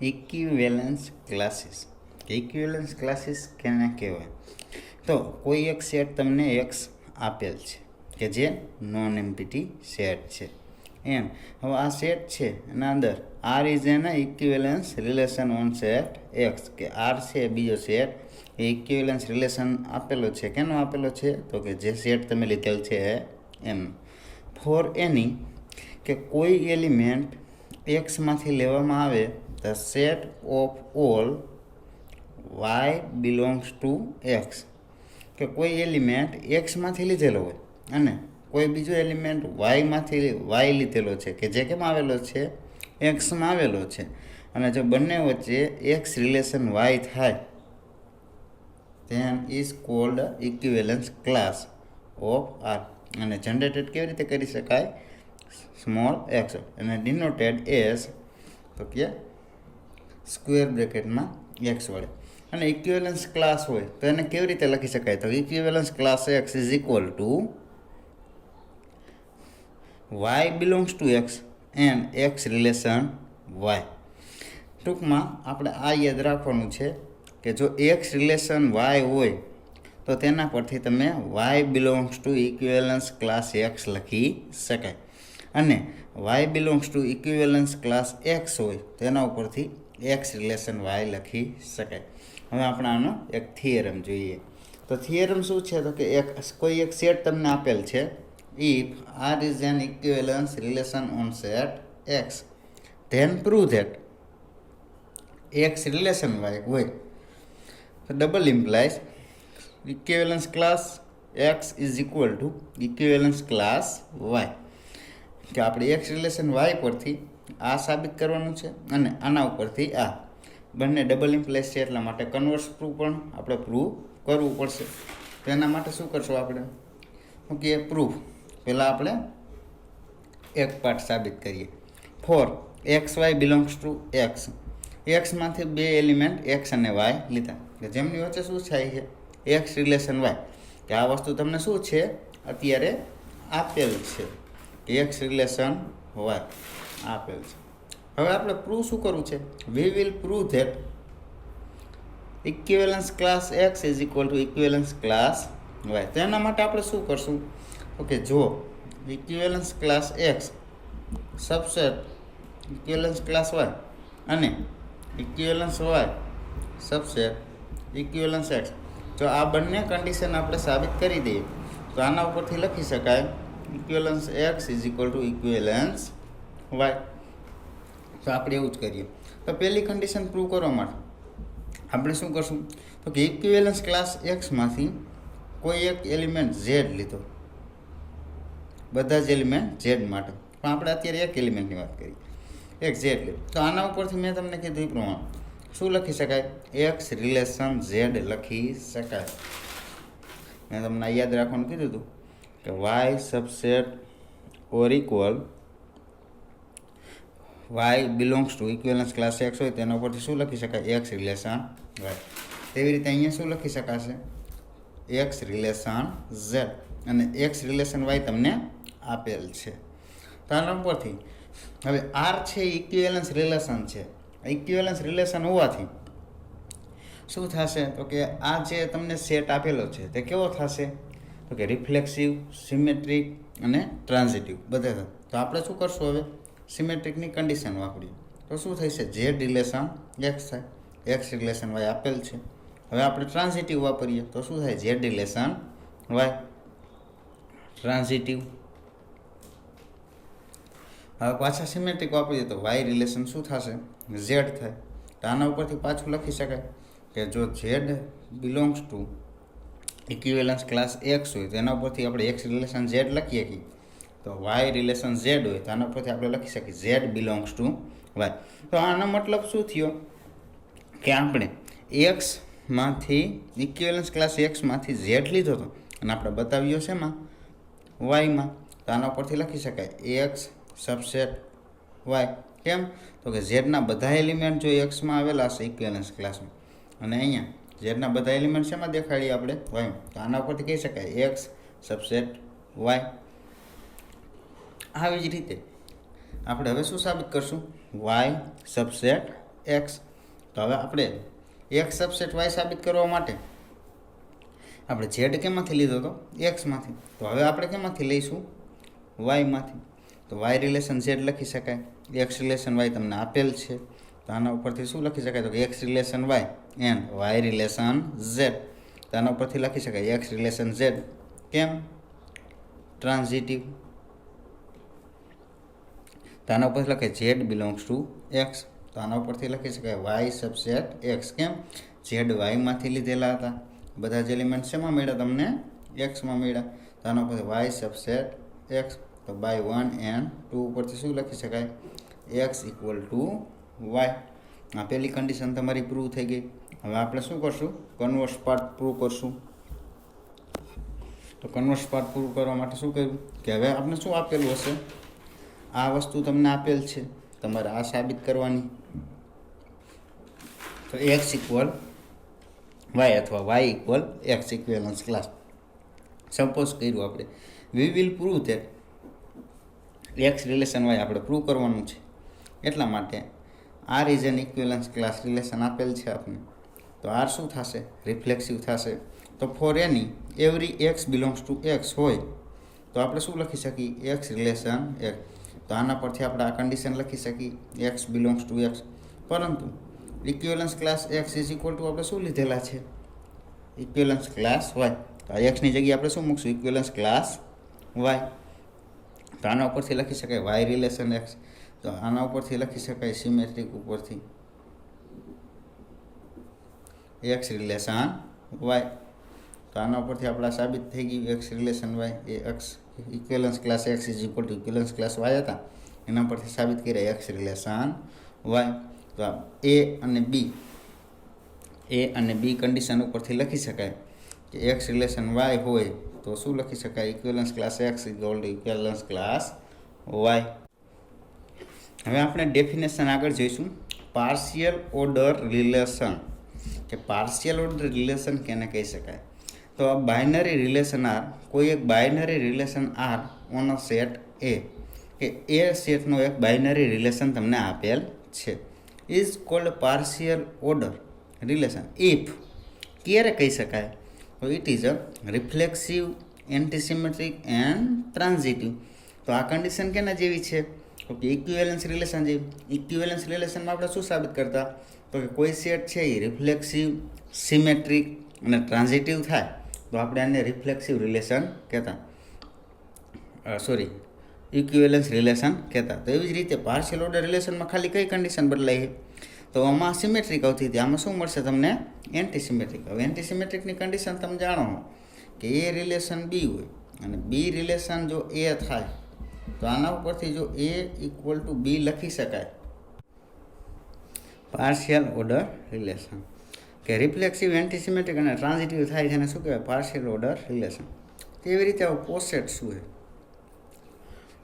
Equivalence classes. Equivalence classes કેને કહેવાય? તો કોઈ એક સેટ તમને એક્સ આપેલ છે કે જે નોન એમ્પ્ટી સેટ છે એમ. હવે આ સેટ છે એના અંદર R is an equivalence relation on set X, કે આર છે બીજો સેટ એ ઇક્વિવેલન્સ રિલેશન આપેલો છે. કેનો આપેલો છે? તો કે જે સેટ તમે લીધેલ છે એમ. ફોર એની કે કોઈ એલિમેન્ટ એક્સમાંથી લેવામાં આવે the set of all Y belongs to X, કે કોઈ એલિમેન્ટ એક્સમાંથી લીધેલો હોય અને કોઈ બીજો એલિમેન્ટ વાય લીધેલો છે કે જે કેમ આવેલો છે? એક્સમાં આવેલો છે. અને જો બંને વચ્ચે એક્સ રિલેશન વાય થાય then is called equivalence class of R. અને જનરેટેડ કેવી રીતે કરી શકાય? સ્મોલ એક્સ અને ડિનોટેડ એઝ તો કે સ્ક્વેર બ્રેકેટમાં એક્સ વડે. અને ઇક્વિવેલન્સ ક્લાસ હોય તો એને કેવી રીતે લખી શકાય? તો equivalence class x is equal to Y belongs to X and X relation Y. ટૂંકમાં આપણે આ યાદ રાખવાનું છે કે જો એક્સ રિલેશન વાય હોય તો તેના પરથી તમે Y belongs to equivalence class X લખી શકાય. અને Y belongs to equivalence class X હોય તો એના ઉપરથી એક્સ રિલેશન વાય લખી શકાય. હવે આપણે આનો એક થિયરમ જોઈએ. તો થિયરમ શું છે? તો કે કોઈ એક સેટ તમને આપેલ છે. If R is an equivalence relation on set X then prove that X relation Y હોય તો double implies equivalence class x is equal to equivalence class Y. કે આપણે એક્સ રિલેશન વાય પરથી આ સાબિત કરવાનું છે અને આના ઉપરથી આ બંને ડબલ ઇમ્પ્લાઇઝ છે એટલા માટે કન્વર્સ પ્રૂફ પણ આપણે પ્રૂવ કરવું પડશે. તો એના માટે શું કરશું આપણે? ઓકે, પ્રૂફ પહેલાં આપણે એક પાર્ટ સાબિત કરીએ. For x Y belongs to x, એક્સમાંથી બે એલિમેન્ટ એક્સ અને વાય લીધા કે જેમની વચ્ચે શું થાય છે? X relation Y. કે આ વસ્તુ તમને શું છે? અત્યારે આપેલ છે કે એક્સ રિલેશન વાય આપેલ છે. હવે આપણે પ્રૂવ શું કરવું છે? We will prove that equivalence class x is equal to equivalence class Y. તો એના માટે આપણે શું કરશું? ઓકે, જો equivalence class x subset equivalence class y અને equivalence y subset equivalence x, જો આ બંને કન્ડિશન આપણે સાબિત કરી દઈએ તો આના ઉપરથી લખી શકાય equivalence X is equal to equivalence Y. તો આપણે એવું જ કરીએ. તો પહેલી કન્ડિશન પ્રૂવ કરવા માટે આપણે શું કરશું? તો કે ઇક્વિવેલન્સ ક્લાસ એક્સમાંથી કોઈ એક એલિમેન્ટ ઝેડ લીધો, બધા જ એલિમેન્ટ ઝેડ માટે, પણ આપણે અત્યારે એક એલિમેન્ટની વાત કરીએ, એક ઝેડ લીધો. તો આના ઉપરથી મેં તમને કીધું એ પ્રમાણે શું લખી શકાય? એક્સ રિલેશન ઝેડ લખી શકાય. મેં તમને યાદ રાખવાનું કીધું હતું કે Y subset or equal Y belongs to equivalence class X હોય તેના ઉપરથી શું લખી શકાય? X relation Y. તેવી રીતે અહીંયા શું લખી શકાશે? એક્સ રિલેશન ઝેડ અને એક્સ રિલેશન વાય તમને આપેલ છે. તો આના ઉપરથી હવે આર છે ઇક્વિવેલન્સ રિલેશન છે. ઇક્વિવેલન્સ રિલેશન હોવાથી શું થશે? તો કે આ જે તમને સેટ આપેલો છે તે કેવો થશે? તો કે રિફ્લેક્સિવ, સિમેટ્રિક અને ટ્રાન્ઝિટિવ બધા થશે. તો આપણે શું કરશું? હવે સિમેટ્રિકની કન્ડિશન વાપરીએ તો શું થશે? ઝેડ રિલેશન એક્સ થાય, એક્સ રિલેશન વાય આપેલ છે. હવે આપણે ટ્રાન્ઝિટિવ વાપરીએ તો શું થાય? Z relation Y transitive. હવે પાછા સિમેટ્રિક વાપરીએ તો વાય રિલેશન શું થશે? ઝેડ થાય. તો આના ઉપરથી પાછું લખી શકાય કે જો Z belongs to equivalence class X હોય તો એના ઉપરથી આપણે એક્સ રિલેશન ઝેડ લખીએ છીએ. તો વાય રિલેશન ઝેડ હોય તો આના ઉપરથી આપણે લખી શકીએ ઝેડ બિલોંગ્સ ટુ વાય. તો આનો મતલબ શું થયો? કે આપણે એક્સમાંથી ઇક્વિવેલન્સ ક્લાસ એક્સમાંથી ઝેડ લીધો હતો અને આપણે બતાવ્યો છે એમાં વાયમાં. તો આના ઉપરથી લખી શકાય એક્સ સબસેટ વાય. કેમ? તો કે ઝેડના બધા એલિમેન્ટ જો એક્સમાં આવેલા હશે ઇક્વિવેલન્સ ક્લાસમાં અને અહીંયા ઝેડના બધા એલિમેન્ટ શેમાં દેખાડીએ આપણે? વાયમાં. તો આના ઉપરથી કહી શકાય એક્સ સબસેટ વાય. આવી જ રીતે આપણે હવે શું સાબિત કરશું? Y subset X. તો હવે આપણે એક્સ સબસેટ વાય સાબિત કરવા માટે આપણે ઝેડ કેમાંથી લીધો હતો? એક્સમાંથી. તો હવે આપણે કેમાંથી લઈશું? વાયમાંથી. તો વાય રિલેશન ઝેડ લખી શકાય, એક્સ રિલેશન વાય તમને આપેલ છે. તો આના ઉપરથી શું લખી શકાય? તો X relation Y and Y relation Z. તો આના ઉપરથી લખી શકાય એક્સ રિલેશન ઝેડ. કેમ? ટ્રાન્ઝિટિવ. તો આના ઉપરથી લખાય ઝેડ બિલોંગ્સ ટુ એક્સ. તો આના ઉપરથી લખી શકાય વાય સબસેટ એક્સ. કેમ? ઝેડ વાયમાંથી લીધેલા હતા. બધા જ એલિમેન્ટ શેમાં મળ્યા તમને? એક્સમાં મળ્યા. તો આના ઉપરથી વાય સબસેટ એક્સ. તો બાય 1 એન્ડ 2 ઉપરથી શું લખી શકાય? X equal to Y. આ પહેલી કન્ડિશન તમારી પ્રૂવ થઈ ગઈ. હવે આપણે શું કરશું? કન્વર્સ પાર્ટ પ્રૂવ કરશું. તો કન્વર્સ પાર્ટ પ્રૂવ કરવા માટે શું કર્યું કે હવે આપણે શું આપેલું હશે? આ વસ્તુ તમને આપેલ છે, તમારે આ સાબિત કરવાની. તો એક્સ ઇક્વલ વાય અથવા Y equal X equivalence class. Suppose કર્યું આપણે we will prove that X relation Y આપણે પ્રૂવ કરવાનું છે. એટલા માટે R is an equivalence class relation આપેલ છે આપણે. તો આર શું થશે? રિફ્લેક્સિવ થશે. તો for any every X belongs to X હોય તો આપણે શું લખી શકીએ? X relation X. તો આના પરથી આપણે આ કન્ડિશન લખી શકીએ એક્સ બિલોંગ્સ ટુ એક્સ. પરંતુ equivalence class x is equal to આપણે શું લીધેલા છે? Equivalence class Y. તો આ એક્સની જગ્યાએ આપણે શું મૂકશું? Equivalence class Y. તો આના ઉપરથી લખી શકાય વાય રિલેશન એક્સ. તો આના ઉપરથી લખી શકાય સિમેટ્રિક ઉપરથી એક્સ રિલેશન વાય. તો આના ઉપરથી આપણા સાબિત થઈ ગયું એક્સ રિલેશન વાય એ X equivalence class x is equal to equivalence class Y હતા. એના પરથી સાબિત કર્યા એક્સ રિલેશન વાય. તો એ અને બી કન્ડિશન ઉપરથી લખી શકાય કે એક્સ રિલેશન વાય હોય તો શું લખી શકાય? Equivalence class X equal to equivalence class Y. હવે આપણે ડેફિનેશન આગળ જોઈશું. પાર્શિયલ ઓર્ડર રિલેશન કે પાર્શિયલ ઓર્ડર રિલેશન કેને કહી શકાય? તો આ બાઇનરી રિલેશન આર, કોઈ એક binary relation R on a set A, કે એ સેટનો એક બાઇનરી રિલેશન તમને આપેલ છે, is called partial order relation if ક્યારે કહી શકાય? તો it is a reflexive, antisymmetric and transitive. તો આ કન્ડિશન કેના જેવી છે? તો કે ઇક્વિવેલન્સ રિલેશન જેવી. ઇક્વિવેલન્સ રિલેશનમાં આપણે શું સાબિત કરતા? તો કે કોઈ સેટ છે એ રિફ્લેક્સિવ, સિમેટ્રિક અને ટ્રાન્ઝિટિવ થાય તો આપણે આને રિફ્લેક્સિવ રિલેશન કહેતા, ઇક્વિવેલન્સ રિલેશન કહેતા. તો એવી જ રીતે પાર્શિયલ ઓર્ડર રિલેશનમાં ખાલી કઈ કન્ડિશન બદલાઈ? તો આમાં સિમેટ્રિક આવતી હતી, આમાં શું મળશે તમને? એન્ટીસિમેટ્રિક. હવે એન્ટીસિમેટ્રિકની કન્ડિશન તમે જાણો કે એ રિલેશન બી હોય અને બી રિલેશન જો એ થાય તો આના ઉપરથી જો એ ઇક્વલ ટુ બી લખી શકાય પાર્શિયલ ઓર્ડર રિલેશન. કે રિફ્લેક્સિવ, એન્ટીસિમેટ્રિક અને ટ્રાન્ઝિટિવ થાય છે એને શું કહેવાય? Partial order relation. તેવી રીતે પોસેટ શું છે?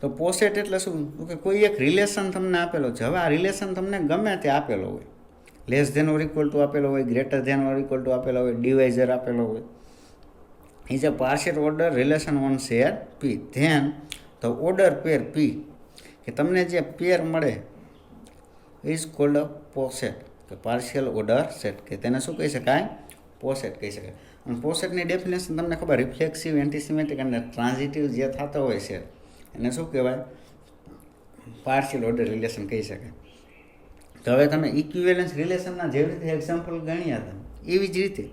તો પોસેટ એટલે શું? કે કોઈ એક રિલેશન તમને આપેલો છે. હવે આ રિલેશન તમને ગમે તે આપેલો હોય, less than or equal to આપેલો હોય, greater than or equal to આપેલો હોય, ડિવાઇઝર આપેલો હોય, is a partial order relation on set P. Then the order pair P, કે તમને જે પેર મળે ઇઝ કોલ્ડ પોસેટ, કે પાર્શિયલ ઓર્ડર સેટ, કે તેને શું કહી શકાય? પોસેટ કહી શકાય. અને પોસેટની ડેફિનેશન તમને ખબર, રિફ્લેક્સિવ, એન્ટીસિમેટ્રિક અને ટ્રાન્ઝિટિવ જે થતો હોય છે એને શું કહેવાય? પાર્શિયલ ઓર્ડર રિલેશન કહી શકાય. તો હવે તમે ઇક્વિવેલન્સ રિલેશનના જેવી રીતે એક્ઝામ્પલ ગણ્યા હતા એવી જ રીતે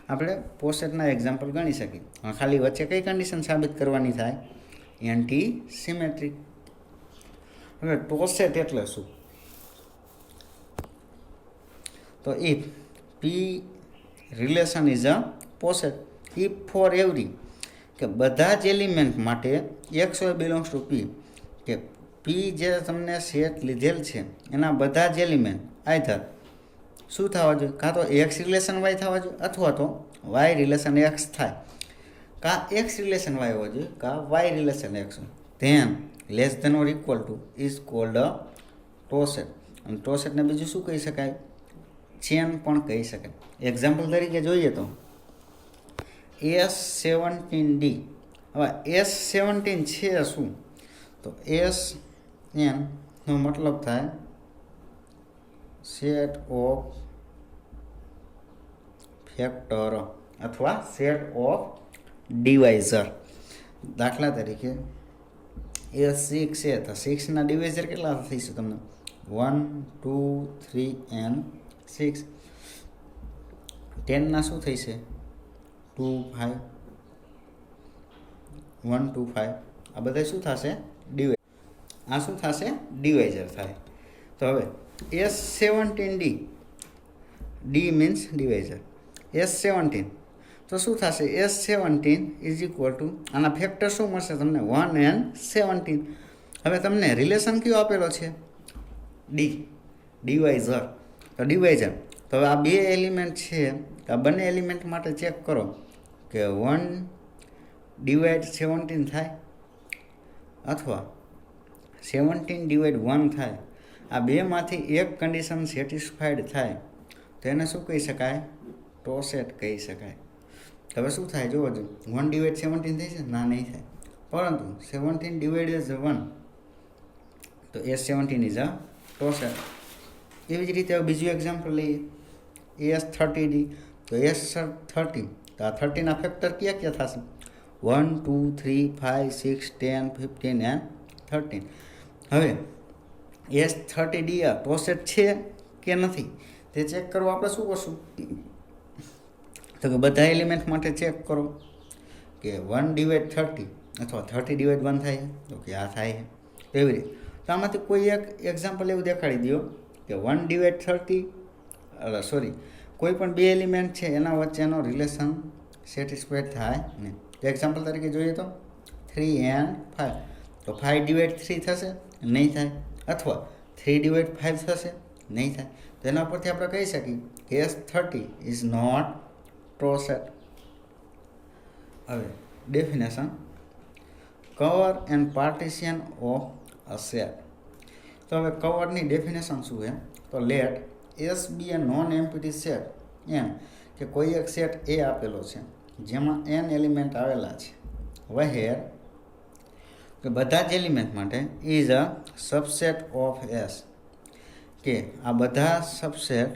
આપણે પોસેટના એક્ઝામ્પલ ગણી શકીએ. ખાલી વચ્ચે કઈ કન્ડિશન સાબિત કરવાની થાય? એન્ટીસિમેટ્રિક. હવે પોસેટ એટલે શું? તો if P relation is a poset if for every, કે બધા જ એલિમેન્ટ માટે X Y belongs to P, કે પી જે તમને સેટ લીધેલ છે એના બધા જ એલિમેન્ટ આઈધર શું થવા જોઈએ? કાં તો એક્સ રિલેશન વાય થવા જોઈએ અથવા તો વાય રિલેશન એક્સ થાય. કાં એક્સ રિલેશન વાય હોવા જોઈએ કાં વાય રિલેશન એક્સ હોય. Then less than or equal to is called a toset. અને ટોસેટને બીજું શું કહી શકાય? ચેન પણ કહી શકાય. એક્ઝામ્પલ તરીકે જોઈએ તો S17D. હવે S17 છે શું? તો SN નો મતલબ થાય સેટ ઓફ ફેક્ટર અથવા સેટ ઓફ ડિવાઇઝર. દાખલા તરીકે એ 6 છે તો 6ના ડિવાઇઝર કેટલા થઈશું તમને? 1 2 3 and 6. 10ના શું થશે? 2 5 1 2 5. આ બધા શું થશે? આ શું થશે? ડિવાઇઝર થાય. તો હવે S17D, ડી મીન્સ ડિવાઇઝર, S17 તો શું થશે? S17 ઇઝ ઇક્વલ ટુ આના ફેક્ટર શું મળશે તમને? 1 and 17. હવે તમને રિલેશન કયો આપેલો છે? ડી, ડિવાઇઝર. તો ડિવાઇઝર, તો હવે આ બે એલિમેન્ટ છે તો આ બંને એલિમેન્ટ માટે ચેક કરો કે 1 ડિવાઇડ 17 થાય અથવા 17 ડિવાઇડ 1 થાય. આ બેમાંથી એક કન્ડિશન સેટિસ્ફાઈડ થાય તો એને શું કહી શકાય? ટોસેટ કહી શકાય. હવે શું થાય જોવો છો, 1 ડિવાઇડ 17 થઈ છે? ના, નહીં થાય. પરંતુ 17 ડિવાઇડ 1 તો S17 ઇઝ અ ટોસેટ. એવી જ રીતે બીજું એક્ઝામ્પલ લઈએ, S30D. તો S30 તો આ 30ના ફેક્ટર ક્યાં ક્યાં થશે? 1 2 3 5 6 10 15 and 13. હવે S30D આ ટોસેટ છે કે નથી તે ચેક કરવા આપણે શું કરશું? તો કે બધા એલિમેન્ટ માટે ચેક કરો કે 1 ડિવાઇડ 30 અથવા 30 ડિવાઇડ 1 થાય તો કે આ થાય. એવી રીતે તો આમાંથી કોઈ એક એક્ઝામ્પલ એવું દેખાડી દો કે 1 ડિવાઇડ 30 કોઈ પણ બે એલિમેન્ટ છે એના વચ્ચેનો રિલેશન સેટિસ્ફાઈડ થાય નહીં. એક્ઝામ્પલ તરીકે જોઈએ તો 3 and 5 તો 5 ડિવાઇડ 3 થશે? નહીં થાય. અથવા 3 ડિવાઇડ 5 થશે? નહીં થાય. તો એના પરથી આપણે કહી શકીએ કે S30 ઇઝ નોટ ટોસેટ. હવે definition, cover and partition of a set. તો હવે કવરની ડેફિનેશન શું છે? તો let S be a non empty set. એમ કે કોઈ એક સેટ એ આપેલો છે જેમાં n એલિમેન્ટ આવેલા છે, વહેર કે બધા જ એલિમેન્ટ માટે is a subset of S. કે આ બધા subset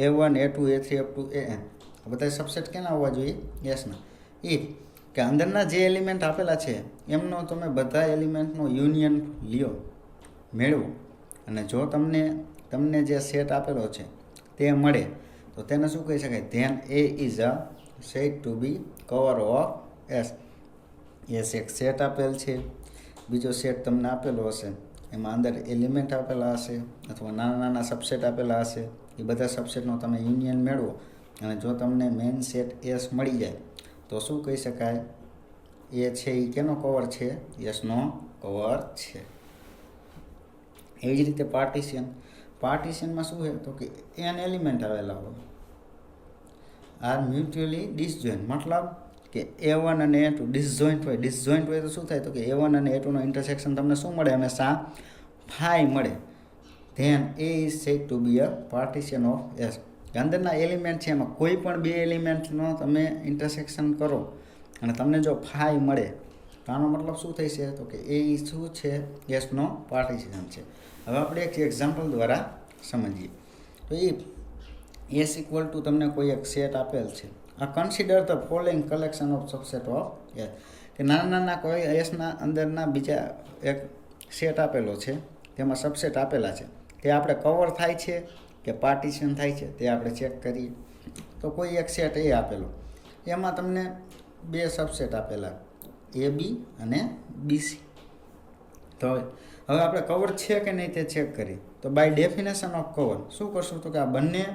A1 A2 A3 up to AN આ બધા સબસેટ કેના હોવા જોઈએ? એસના. ઇફ કે અંદરના જે એલિમેન્ટ આપેલા છે એમનો તમે બધા એલિમેન્ટનો યુનિયન લ્યો, મેળવો, અને જો તમને જે સેટ આપેલો છે તે મળે તો તેને શું કહી શકાય? Then A is a said to be cover of S. S એક સેટ આપેલ છે, બીજો સેટ તમને આપેલો હશે, એમાં અંદર એલિમેન્ટ આપેલા હશે અથવા નાના નાના સબસેટ આપેલા હશે. એ બધા સબસેટનો તમે યુનિયન મેળવો અને જો તમને મેઇન સેટ એસ મળી જાય તો શું કહી શકાય? એ છે એ કેનો કવર છે? એસનો કવર છે. એવી જ રીતે પાર્ટીશનમાં શું છે? તો કે n એલિમેન્ટ આવેલા હોય આર મ્યુચ્યુઅલી ડિસજોઈન્ટ. મતલબ કે A1 અને A2 ડિસજોઈન્ટ હોય તો શું થાય? તો કે A1 અને A2 નો ઇન્ટરસેક્શન તમને શું મળે? હંમેશા 5 મળે. Then A is said to be a partition of S. અંદરના એલિમેન્ટ છે એમાં કોઈ પણ બે એલિમેન્ટનો તમે ઇન્ટરસેક્શન કરો અને તમને જો 5 મળે તો આનો મતલબ શું થઈ છે? તો કે એ શું છે? એસનો પાર્ટીશન છે. હવે આપણે એક એક્ઝામ્પલ દ્વારા સમજીએ. તો એસ ઇક્વલ ટુ તમને કોઈ એક સેટ આપેલ છે. આ consider the following collection of subset of S. કે નાના કોઈ એસના અંદરના બીજા એક સેટ આપેલો છે, તેમાં સબસેટ આપેલા છે, તે આપણે કવર થાય છે કે પાર્ટીશન થાય છે તે આપણે ચેક કરીએ. તો કોઈ એક સેટ એ આપેલો, એમાં તમને બે સબસેટ આપેલા AB અને BC. તો હવે આપણે કવર છે કે નહીં તે ચેક કરીએ. તો બાય ડેફિનેશન ઓફ કવર શું કરશું? તો કે આ બંને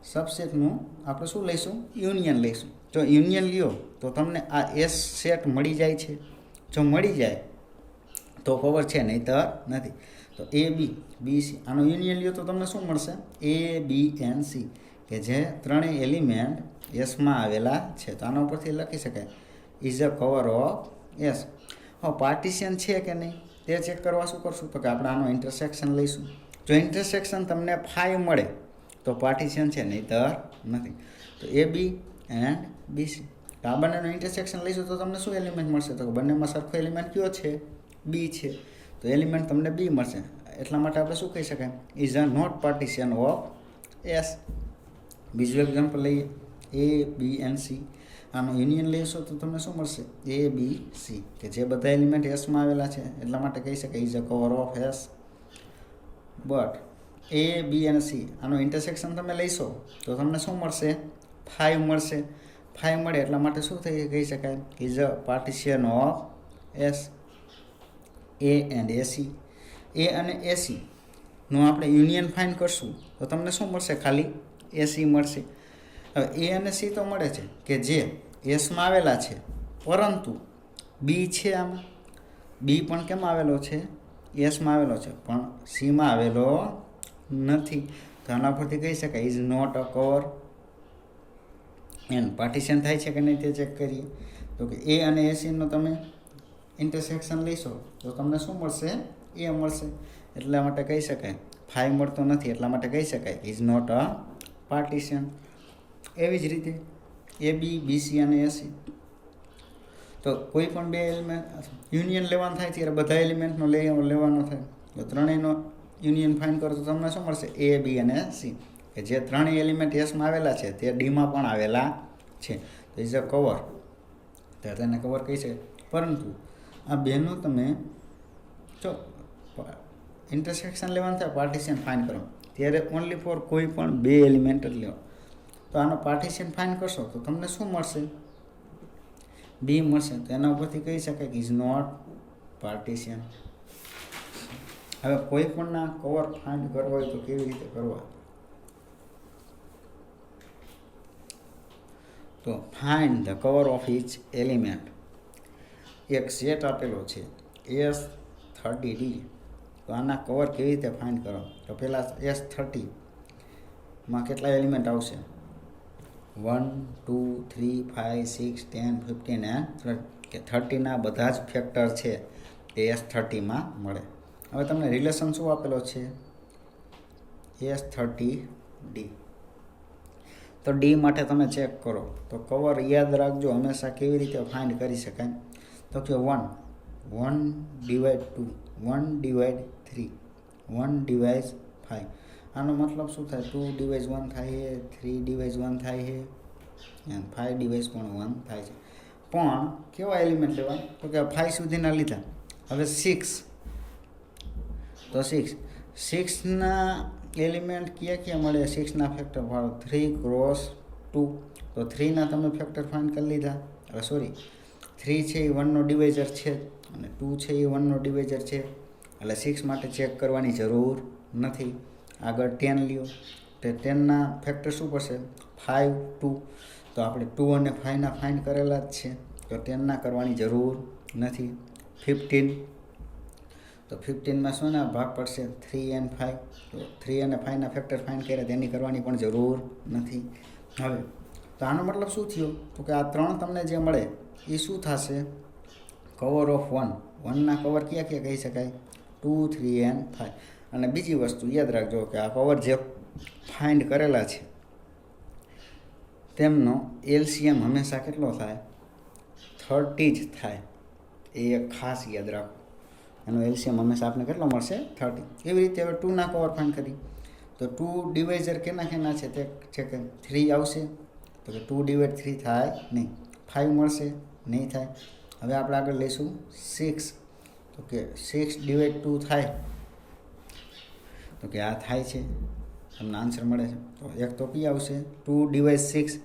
સબસેટનું આપણે શું લઈશું? યુનિયન લઈશું. જો યુનિયન લ્યો તો તમને આ એસ સેટ મળી જાય છે. જો મળી જાય તો કવર છે, નહીં તો નથી. તો AB BC આનો યુનિયન લ્યો તો તમને શું મળશે? A B and C કે જે ત્રણેય એલિમેન્ટ એસમાં આવેલા છે. તો આના ઉપરથી લખી શકાય is a cover of S. હવે પાર્ટીશન છે કે નહીં તે ચેક કરવા શું કરશું? તો કે આપણે આનો ઇન્ટરસેક્શન લઈશું. જો ઇન્ટરસેક્શન તમને 5 મળે તો પાર્ટીશન છે, નહીં તો નથી. તો AB એન્ડ BC તો આ બંનેનો ઇન્ટરસેક્શન લઈશું તો તમને શું એલિમેન્ટ મળશે? તો બંનેમાં સરખો એલિમેન્ટ કયો છે? B છે. તો એલિમેન્ટ તમને B મળશે. એટલા માટે આપણે શું કહી શકાય, is a not partition of S. બીજું એક્ઝામ્પલ લઈએ, એ બી એન્ડ સી. આનો યુનિયન લેશો તો તમને શું મળશે, એ બી સી, કે જે બધા એલિમેન્ટ એસમાં આવેલા છે એટલા માટે કહી શકાય is a cover of S. But A B અને સી આનો ઇન્ટરસેક્શન તમે લઈશો તો તમને શું મળશે, 5 મળશે. 5 મળે એટલા માટે શું કહી શકાય, is a partition of S. A and AC. A અને એસી નું આપણે યુનિયન ફાઇન્ડ કરશું તો તમને શું મળશે, ખાલી એસી મળશે. હવે એ અને સી તો મળે છે કે જે એસમાં આવેલા છે, પરંતુ બી છે આમાં, બી પણ કેમાં આવેલો છે, એસમાં આવેલો છે, પણ સીમાં આવેલો નથી. તો આના પરથી કહી શકાય is not a cover. And partition થાય છે કે નહીં તે ચેક કરીએ. તો કે એ અને એસીનો તમે ઇન્ટરસેક્શન લઈશો તો તમને શું મળશે, એ મળશે. એટલા માટે કહી શકાય 5 મળતો નથી, એટલા માટે કહી શકાય ઇઝ નોટ અ પાર્ટીશન. એવી જ રીતે એ બી, બીસી અને એસી, તો કોઈ પણ બે એલિમેન્ટ યુનિયન લેવાનું થાય ત્યારે બધા એલિમેન્ટનો લેવાનો થાય. તો ત્રણેયનો યુનિયન ફાઇન્ડ કરો તો તમને શું મળશે, એ બી અને સી, કે જે ત્રણેય એલિમેન્ટ એસમાં આવેલા છે તે ડીમાં પણ આવેલા છે. તો ઇઝ અ કવર, તો તેને કવર કહી શકાય. પરંતુ આ બેનું તમે જો ઇન્ટરસેક્શન લેવાનું થાય, પાર્ટીશન ફાઇન્ડ કરો ત્યારે ઓનલી ફોર કોઈ પણ બે એલિમેન્ટ જ લેવા. તો આનો પાર્ટીશન ફાઇન્ડ કરશો તો તમને શું મળશે, બી મળશે. તો એના ઉપરથી કહી શકાય કે ઇઝ નોટ પાર્ટીશન. હવે કોઈ પણના કવર ફાઇન્ડ કરવા હોય તો કેવી રીતે કરવા, તો find the cover of each element. એક સેટ આપેલો છે S30D, તો આના કવર કેવી રીતે ફાઇન્ડ કરો, તો પહેલાં S30માં કેટલા એલિમેન્ટ આવશે, 1 2 3 5 6 10 15 એન્ડ કે 30ના બધા જ ફેક્ટર છે એ S30માં મળે. હવે તમને રિલેશન શું આપેલો છે, S30D. તો ડી માટે તમે ચેક કરો તો કવર યાદ રાખજો હંમેશા કેવી રીતે ફાઇન્ડ કરી શકાય. તો કે 1 ડિવાઇડ 2, 1 ડિવાઇડ 3, 1 ડિવાઇડ 5. આનો મતલબ શું થાય, 2 ડિવાઇઝ 1 થાય છે, 3 ડિવાઇઝ 1 થાય છે, અને 5 ડિવાઇઝ પણ 1 થાય છે. પણ કેવા એલિમેન્ટ લેવા, તો કે 5 સુધીના લીધા. હવે 6, તો 6ના એલિમેન્ટ ક્યાં મળે, 6ના ફેક્ટર ભાડો 3 ક્રોસ 2. તો 3ના તમે ફેક્ટર ફાઇન્ડ કરી લીધા. હવે સોરી, 3 છે એ 1નો ડિવાઇઝર છે અને 2 છે એ 1નો ડિવાઇઝર છે, એટલે 6 માટે ચેક કરવાની જરૂર નથી. આગળ 10 લ્યો, તો 10ના ફેક્ટર શું પડશે, 5 2. તો આપણે 2 અને 5ના ફાઇન્ડ કરેલા જ છે, તો 10ના કરવાની જરૂર નથી. 15, તો 15માં શું ના ભાગ પડશે, 3 and 5. તો 3 અને 5ના ફેક્ટર ફાઇન્ડ કર્યા તેની કરવાની પણ જરૂર નથી. હવે તો આનો મતલબ શું થયો, તો કે આ ત્રણ તમને જે મળે એ શું થશે, કવર ઓફ 1. 1ના કવર ક્યાં કહી શકાય, 2 3 and 5. અને બીજી વસ્તુ યાદ રાખજો કે આ કવર જે ફાઇન્ડ કરેલા છે તેમનો એલસીએમ હંમેશા કેટલો થાય, 30 જ થાય. એ એક ખાસ યાદ રાખો, એનો એલસીએમ હંમેશા આપણે કેટલો મળશે, 30. એવી રીતે હવે 2ના કવર ફાઇન્ડ કરી તો 2 ડિવાઇઝર કેના છે તે છે કે 3 આવશે, તો કે 2 ડિવાઇડ 3 થાય નહીં. 5 મળશે નહીં થાય. હવે આપણે આગળ લઈશું 6, તો કે 6 ડિવાઇડ 2 થાય, તો કે આ થાય છે, તમને આન્સર મળે છે. તો એક તો કઈ આવશે, 2 ડિવાઇડ 6.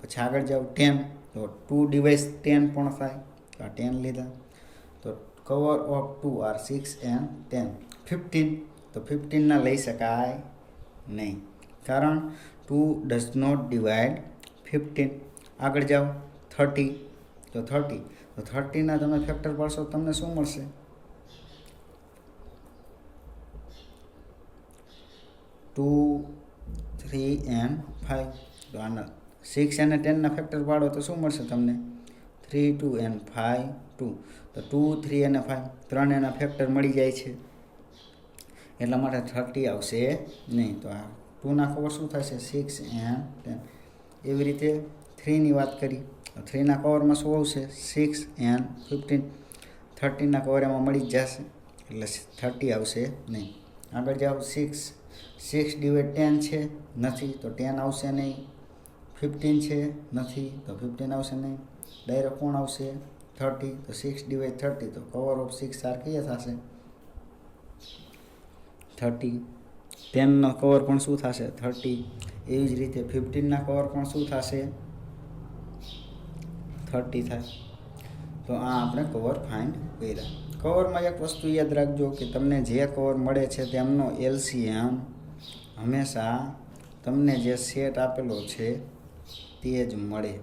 પછી આગળ જાઓ 10, તો 2 ડિવાઇડ 10 પણ થાય, તો આ 10 લીધા. તો કવર ઓફ 2 આર 6 and 10. 15, તો 15ના લઈ શકાય નહીં, કારણ 2 ડઝ નોટ ડિવાઇડ 15. આગળ જાઓ 30, તો 30ના તમે ફેક્ટર પાડશો તમને શું મળશે, 2 3 and 5. તો આના 6 અને 10ના ફેક્ટર પાડો તો શું મળશે તમને, 3 2 and 5 2. તો 2 3 અને 5 ત્રણ એના ફેક્ટર મળી જાય છે, એટલા માટે 30 આવશે નહીં. તો આ 2ના કવર શું થશે, 6 and 10. એવી રીતે 3ની વાત કરી, 3ના કવરમાં શું આવશે, 6 and 15. 30ના કવર એમાં મળી જ જશે, એટલે 30 આવશે નહીં. આગળ જાઓ 6 / 10 છે નથી તો 10 આવશે નહીં. 15 છે નથી તો 15 આવશે નહીં. ડાયરેક્ટ કોણ આવશે 30 તો 6 / 30 તો કવર ઓફ 6 આર કયા થશે 30. 10નો કવર પણ શું થશે 30. એવી જ રીતે 15ના કવર પણ શું થશે 30 થાય. તો આ આપણે કવર ફાઇન્ડ કર્યા. કવરમાં એક વસ્તુ યાદ રાખજો કે તમને જે કવર મળે છે તેમનો LCM હંમેશા તમને જે સેટ આપેલો છે તે જ મળે.